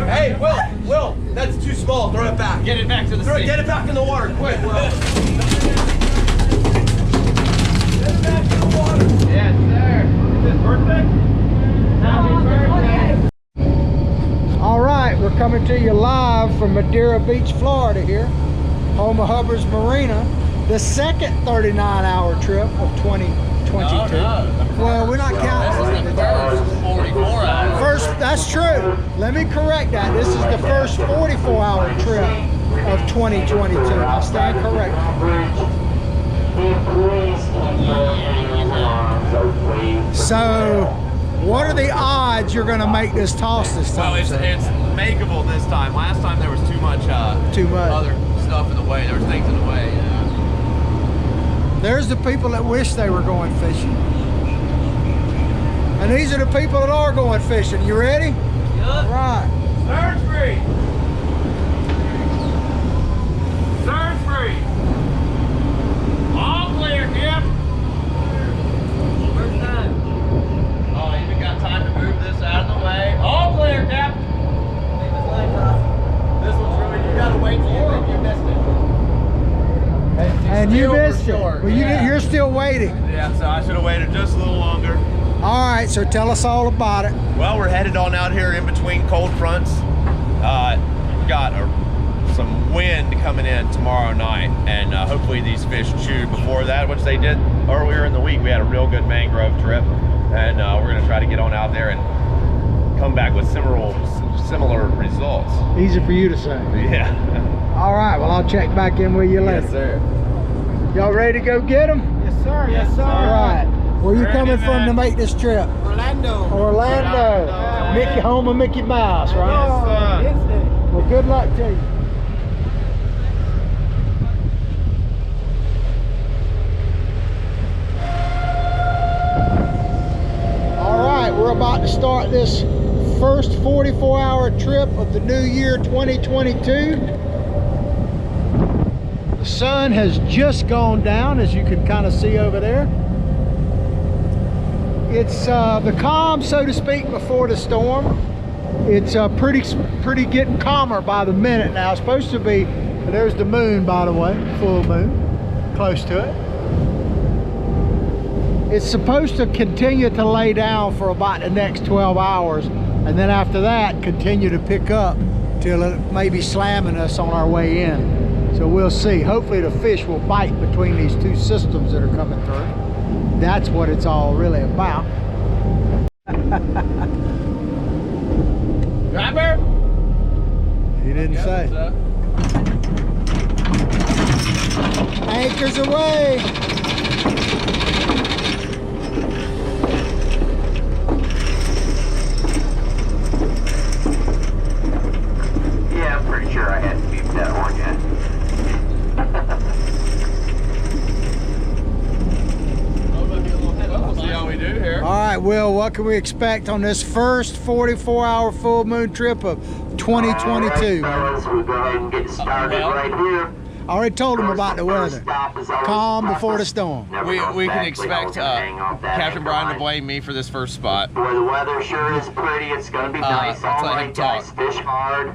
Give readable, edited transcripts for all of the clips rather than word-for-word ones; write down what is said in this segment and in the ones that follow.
Hey, Will, that's too small. Throw it back. Get it back to the sea. Get it back in the water, quick, Will. Get it back in the water. Yes, sir. Is this birthday? Happy birthday. All right, we're coming to you live from Madeira Beach, Florida here, home of Hubbard's Marina, the second 39-hour trip of 2022. No. Well, we're not counting. This is the first 44 hours. First, that's true. Let me correct that. This is the first 44-hour trip of 2022. I stand corrected. So, what are the odds you're going to make this toss this time? Well, it's makeable this time. Last time there was too much other stuff in the way. There was things in the way. There's the people that wish they were going fishing. And these are the people that are going fishing. You ready? Yep. All right. Surge free. Surge free. All clear, Kip. First time. Oh, you even got time to move this out of the way. All clear, Cap. This one's really, you gotta wait till you think you missed it. And you missed it. Well, you're still waiting. Yeah, so I should have waited just a little longer. All right, so tell us all about it. Well, we're headed on out here in between cold fronts. We've got some wind coming in tomorrow night, and hopefully these fish chew before that, which they did earlier in the week. We had a real good mangrove trip, and we're going to try to get on out there and come back with similar results. Easy for you to say. Yeah. All right, well, I'll check back in with you later. Yes, sir. Y'all ready to go get them? Yes, sir. Yes, sir. All right. Where you Ready, coming from man. to make this trip? Orlando. Orlando. Mickey, home of Mickey Mouse, right? Yes, Well, good luck to you. All right, we're about to start this first 44-hour trip of the new year 2022. The sun has just gone down, as you can kind of see over there. It's the calm, so to speak, before the storm. It's pretty getting calmer by the minute now. It's supposed to be, there's the moon, by the way, full moon, close to it. It's supposed to continue to lay down for about the next 12 hours, and then after that, continue to pick up till it may be slamming us on our way in. So we'll see. Hopefully the fish will bite between these two systems that are coming through. That's what it's all really about. Grabber? He didn't say. Anchors away. Yeah, I'm pretty sure I hadn't beeped that one yet. We'll see how we do here. All right, Will, what can we expect on this first 44-hour full moon trip of 2022? Fellas, we'll go ahead and get started right here. I already told him about the weather. Calm before the storm. We can expect Captain Brian to blame me for this first spot. Boy, the weather sure is pretty. It's going to be nice all I'll let him night, guys. talk. Fish hard.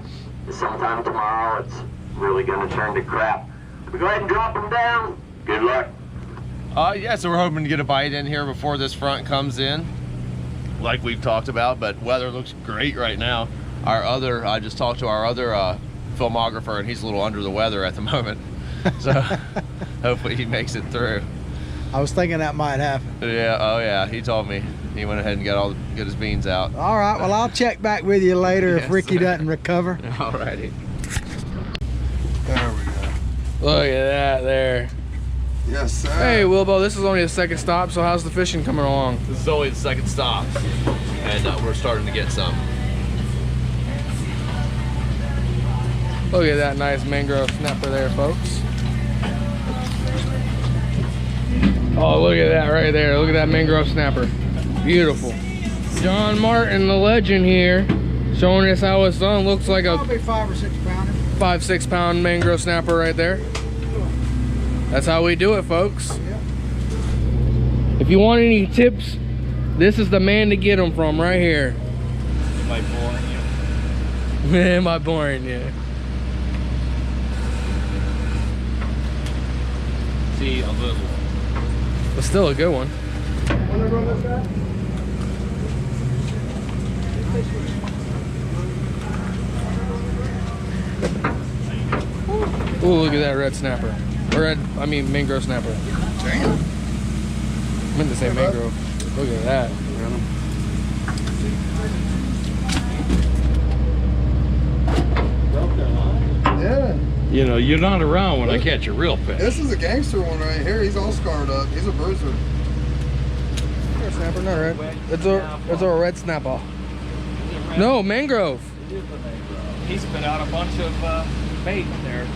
Sometime tomorrow, it's really going to turn to crap. We go ahead and drop them down. Good luck. Yeah, so we're hoping to get a bite in here before this front comes in, like we've talked about, but weather looks great right now. I just talked to our other filmographer, and he's a little under the weather at the moment. So hopefully he makes it through. I was thinking that might happen. Yeah, oh yeah, he told me. He went ahead and got his beans out. All right, well, I'll check back with you later if Ricky doesn't recover. Alrighty. There we go. Look at that there. Yes, sir. Hey, Wilbo, this is only the second stop, so how's the fishing coming along? This is only the second stop, and we're starting to get some. Look at that nice mangrove snapper there, folks. Oh, look at that right there. Look at that mangrove snapper. Beautiful. John Martin, the legend here, showing us how his son looks like a Probably 5 or 6 pounder. 5-6 pound mangrove snapper right there. That's how we do it, folks. If you want any tips This is the man to get them from right here. Am I boring you? Am I boring you? See, a little. But still a good one. Ooh, look at that red snapper. I mean mangrove snapper. Damn. I meant to say mangrove. Look at that. Yeah. You know, you're not around when I catch a real fish. This is a gangster one right here. He's all scarred up. He's a bruiser. Red snapper, not red. It's a red snapper. No, mangrove. He spit out a bunch of bait there.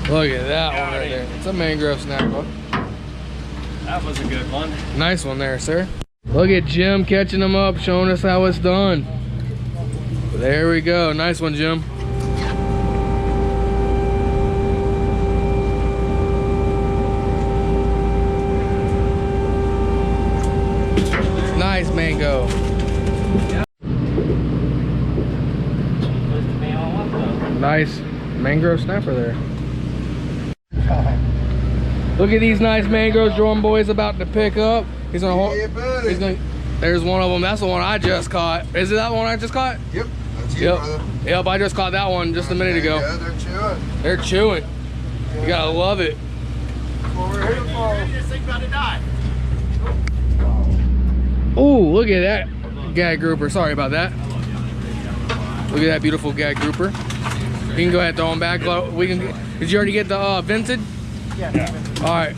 Look at that one right there. It's a mangrove snapper. That was a good one. Nice one there, sir. Look at Jim catching them up, showing us how it's done. There we go. Nice one, Jim. Nice mango. Nice mangrove snapper there. Look at these nice mangroves Jordan boy's about to pick up. He's gonna there's one of them. That's the one I just caught. Is it that one I just caught? Yep. That's you, brother. Yep, I just caught that one just a minute ago. Yeah, they're chewing. They're chewing. You gotta love it. What we're here for. This thing about to die. Oh, look at that gag grouper. Sorry about that. Look at that beautiful gag grouper. You can go ahead and throw them back. Did you already get the vented? Yeah. All right.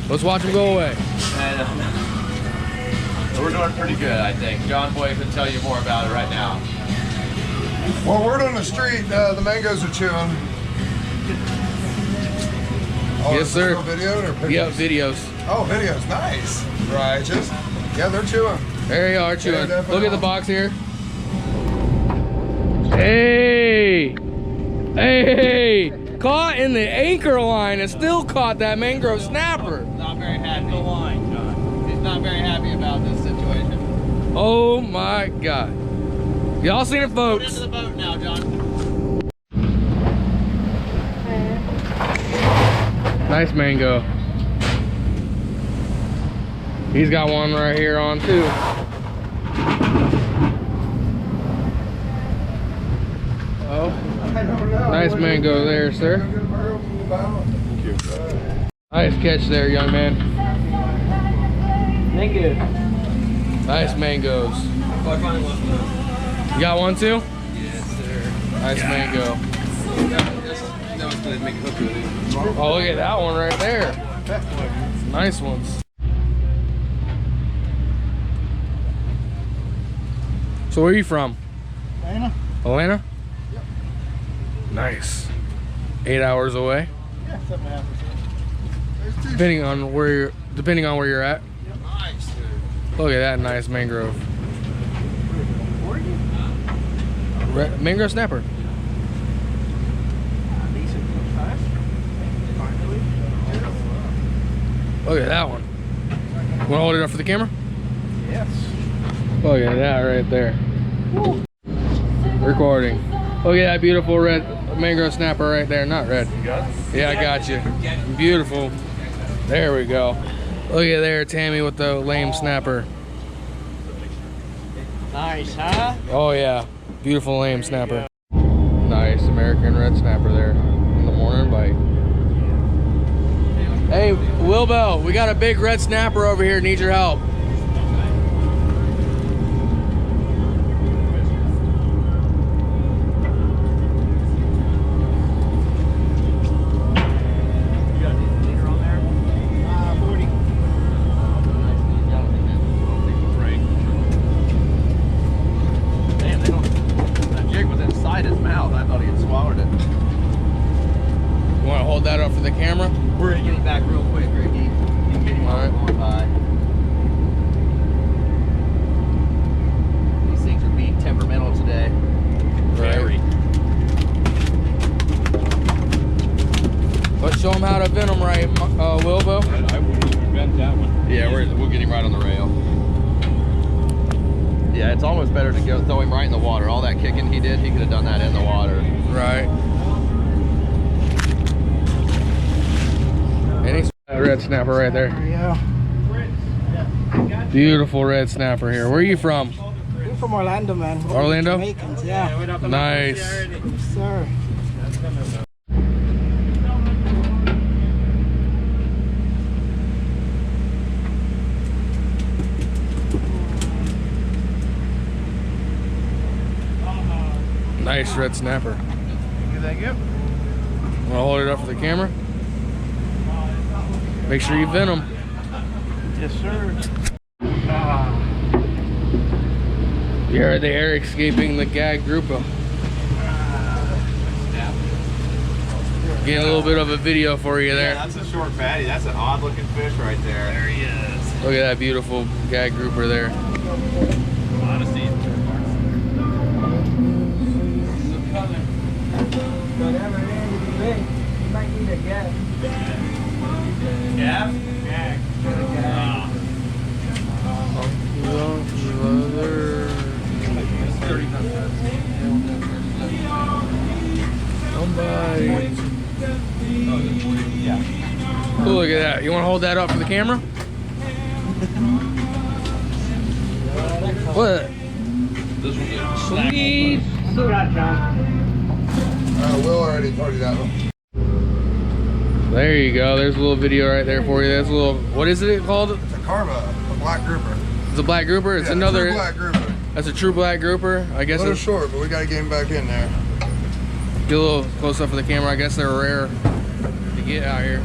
Let's watch them go away. We're doing pretty good, I think. John Boy can tell you more about it right now. Well, word on the street, the mangoes are chewing. Oh, Yes, sir. Video or pictures? Yeah, videos. Oh, videos. Nice. Righteous. Yeah, they're chewing. There you are, chewing. Yeah, Look at the box here. Hey! Hey! Caught in the anchor line and still caught that mangrove snapper. Not very happy. The line, John. He's not very happy about this situation. Oh my God. Y'all seen it, Put folks. into the boat now, John. Nice mango. He's got one right here on too. Oh, nice mango there, sir. Nice catch there, young man. Thank you. Nice mangoes. You got one too? Yes, sir. Nice mango. That was going to make a hook with it. Oh, look at that one right there. Nice ones. So where are you from? Atlanta? Atlanta? Yep. Nice. 8 hours away. Yeah, 7.5 or so. Depending on where you're at. Nice, dude. Look at that nice mangrove. Mangrove snapper. Look at that one. Want to hold it up for the camera? Yes. Look at that right there. Woo. Recording. Look at that beautiful red mangrove snapper right there. Not red. You got it? Yeah, I got you. Beautiful. There we go. Look at there, Tammy, with the lame snapper. Nice, huh? Oh yeah, beautiful lame snapper. Nice American red snapper there in the morning bite. Hey, Wilbo, we got a big red snapper over here. Need your help. That up for the camera. We're gonna get him back real quick, Ricky. You can get him All right. going by. These things are being temperamental today. Very. Let's show them how to vent them right, Wilbo. get him right on the rail. Yeah, it's almost better to go throw him right in the water. All that kicking he did, he could have done that in the water. Right. Any red snapper right there. Yeah. Beautiful red snapper here. Where are you from? We're from Orlando, man. We're Orlando? Jamaicans, yeah. Nice. Yes, sir. Nice red snapper. Thank you. Want to hold it up for the camera? Make sure you vent them. Yes, sir. Here they are escaping the gag grouper. Getting a little bit of a video for you there. Yeah, that's a short fatty. That's an odd looking fish right there. There he is. Look at that beautiful gag grouper there. Honesty. Whatever it is, it's big. You might need a gag. Yeah? Gag. Somebody. Oh, look at that. You want to hold that up for the camera? What? This was a Sweet. Will already told you that one. There you go. There's a little video right there for you. That's a little. What is it called? It's a karma, a black grouper. It's a black grouper. It's Yeah, another. true black grouper. That's a true black grouper. I guess A little it's short, but we gotta get him back in there. get a little close up for the camera. I guess they're rare to get out here.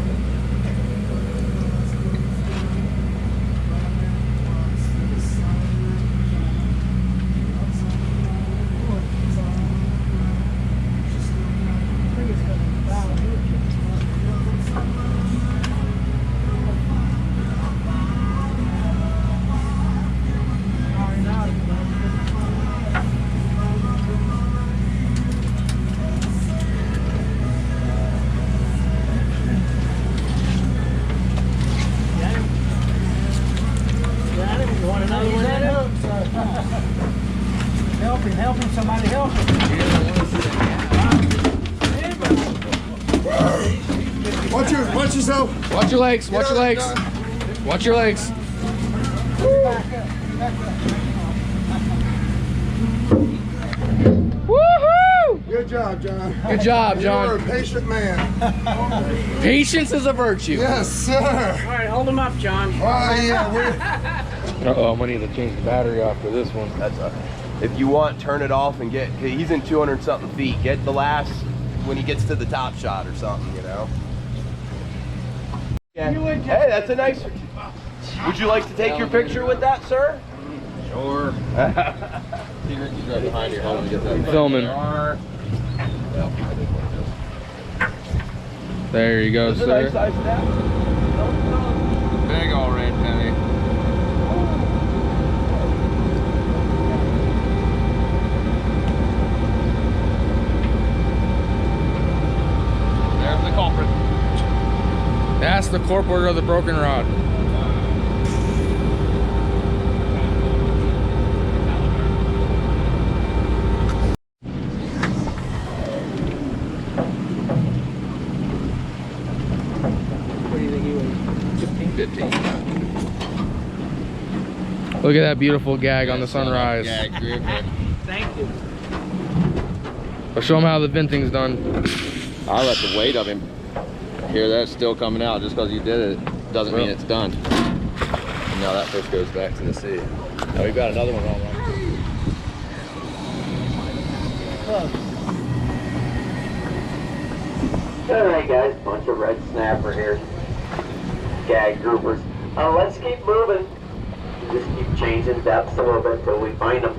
Help him, somebody help him. Watch yourself. Watch your legs. Watch your legs. Watch your legs. Woohoo! Good job, John. Good job, You're a John. patient man. Patience is a virtue. Yes, sir. All right, hold him up, John. Yeah, Uh-oh, I'm gonna need to change the battery off for this one. That's if you want, turn it off and get. He's in 200 something feet. Get the last when he gets to the top shot or something, you know. Yeah. Hey, that's a nice. Would you like to take your picture with that, sir? Sure. He's right behind you. Hold on, get that. Filming. There you go, Is it a sir. nice size snap? Big old red penny. There's the culprit. That's the corporate of the broken rod. What do you think he weighs? 15? 15. Look at that beautiful gag on the sunrise. Gag grouper. Thank you. I'll show them how the venting's done. I let the weight of him. Hear that still coming out. Just because you did it doesn't mean it's done. And now that fish goes back to the sea. Now we've got another one all right. Alright guys, bunch of red snapper here. Gag groupers. Let's keep moving. Just keep changing depths a little bit until we find them.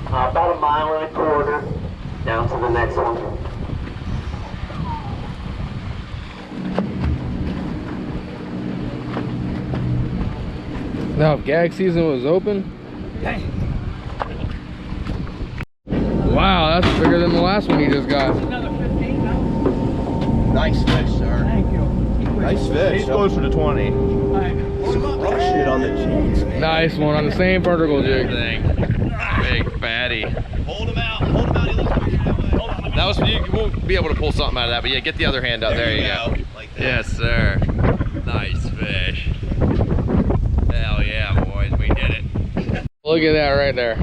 About 1.25 miles down to the next one. Now, if gag season was open. Dang. Wow, that's bigger than the last one you just got. Another 15 now? Nice fish, sir. Thank you. Nice fish. He's closer to 20. All right, hold him up. shit on the cheeks, man. Nice one on the same vertical jig. Big fatty. Hold him out. Hold him out. He looks pretty that way. That was, you won't be able to pull something out of that, but yeah, get the other hand out. There you go. Like that. Yes, sir. Nice fish. Hell yeah, boys, we did it. Look at that right there.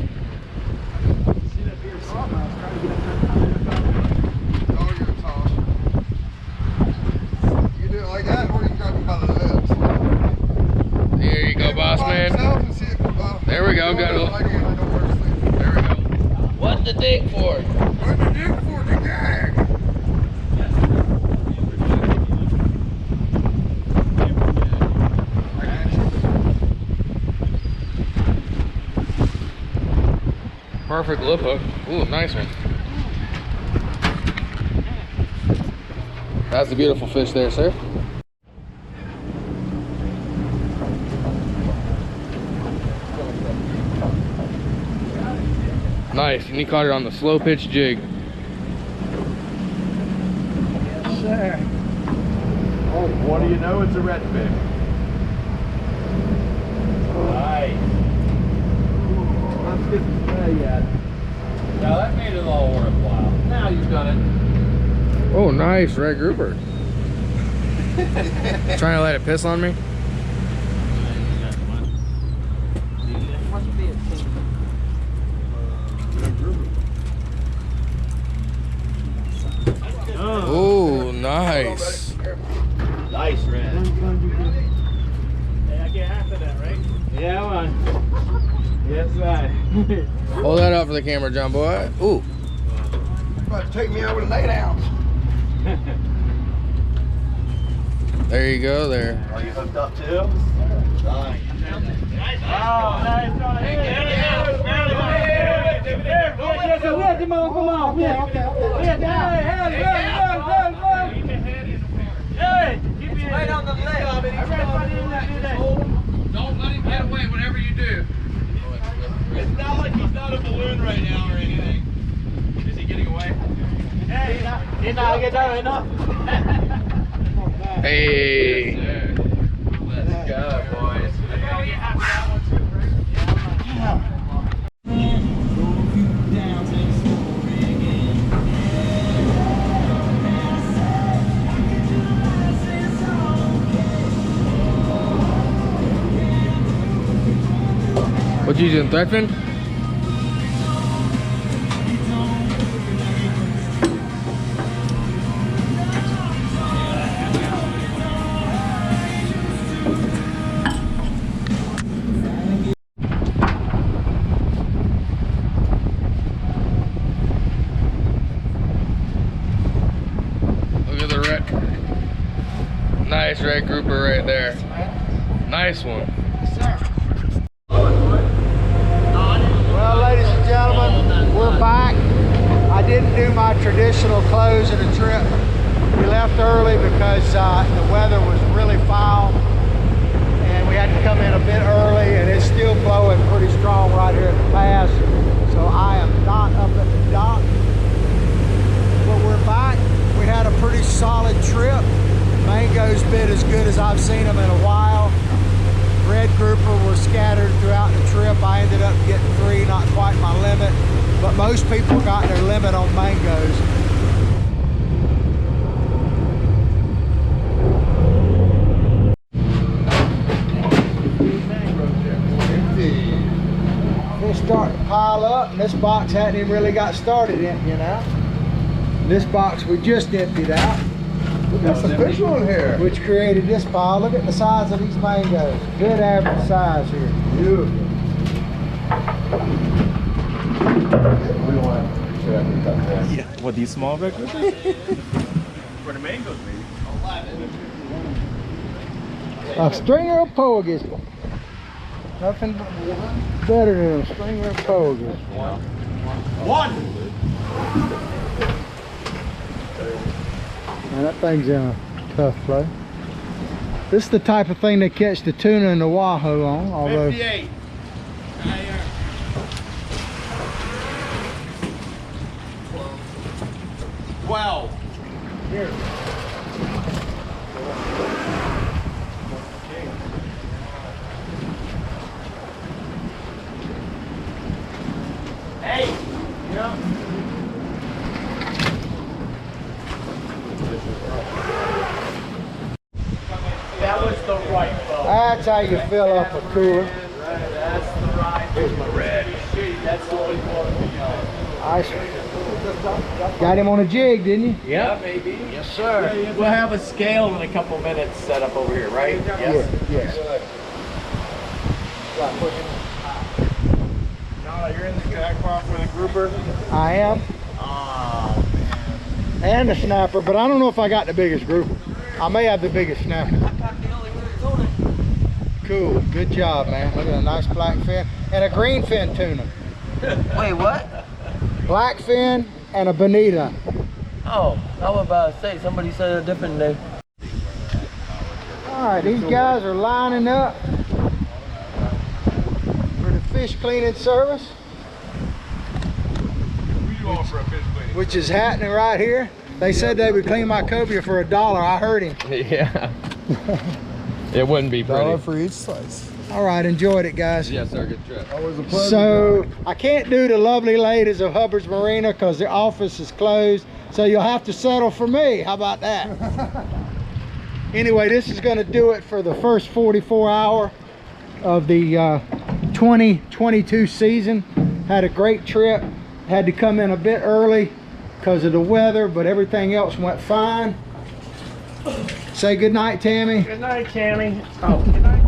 You do it like that, or you can grab him by the lips. Here you go, boss man. There we go. Got a little. There we go. What the dig for? What the dig for the gag? Perfect lip hook. Ooh, nice one. That's a beautiful fish there, sir. Nice, and he caught it on the slow pitch jig. Yes, sir. Oh, what do you know? It's a redfish. Nice. Let's get the play yet. Now that made it all worthwhile. Now you've done it. Oh, nice, red grouper. Trying to let it piss on me? Oh, nice. Nice red. Hey, I get half of that, right? Yeah, man. Yes, right. Hold that up for the camera, John boy. Ooh. You're about to take me out with an 8 ounce. There you go there. Are you hooked up too? Nice. Oh, nice. Come on. Yeah, okay. Hey, keep it right on the left. Don't let him get away, whatever you do. It's not like he's not a balloon right now or anything. Is he getting away? Hey, he's not getting enough. Hey. Let's go, boys. What you using, threadfin? Look at the red. Nice red grouper right there. Nice one. Well, ladies and gentlemen, we're back. I didn't do my traditional close of the trip. We left early because the weather was really foul and we had to come in a bit early, and it's still blowing pretty strong right here at the pass. So I am not up at the dock. But we're back. We had a pretty solid trip. Mango's been as good as I've seen them in a while. Red grouper were scattered throughout the trip. I ended up getting 3, not quite my limit, but most people got their limit on mangoes. Fish starting to pile up, and this box hadn't even really got started emptying out. This box we just emptied out. Got some fish on here. Which created this pile. Look at the size of these mangoes. Good average size here. Beautiful. Yeah. What, these small red groupers? For the mangoes, maybe. A stringer of poagus. Nothing better than a stringer of poagus. One! Man, that thing's in a tough play. This is the type of thing they catch the tuna and the wahoo on, although 58. 12. here. That's how you fill up a cooler. Here's my red. Nice. Got him on a jig, didn't you? Yeah, maybe. Yes, sir. We'll have a scale in a couple minutes set up over here, right? Yes. Yes. No, you're in the kayak park with a grouper. I am. And the snapper, but I don't know if I got the biggest grouper. I may have the biggest snapper. Cool, good job, man. Look at a nice black fin and a green fin tuna. Wait, what? Black fin and a bonita. Oh, I was about to say, somebody said a different name. All right, these guys are lining up for the fish cleaning service, which is happening right here. They said they would clean my cobia for $1. I heard him. Yeah. It wouldn't be pretty. For each slice. All right, enjoyed it, guys. Yes, sir. Good trip. Always a pleasure. So I can't do the lovely ladies of Hubbard's Marina because the office is closed. So you'll have to settle for me. How about that? Anyway, this is going to do it for the first 44 hour of the 2022 season. Had a great trip. Had to come in a bit early because of the weather, but everything else went fine. Say good night, Tammy. Good night, Tammy. Oh, good night.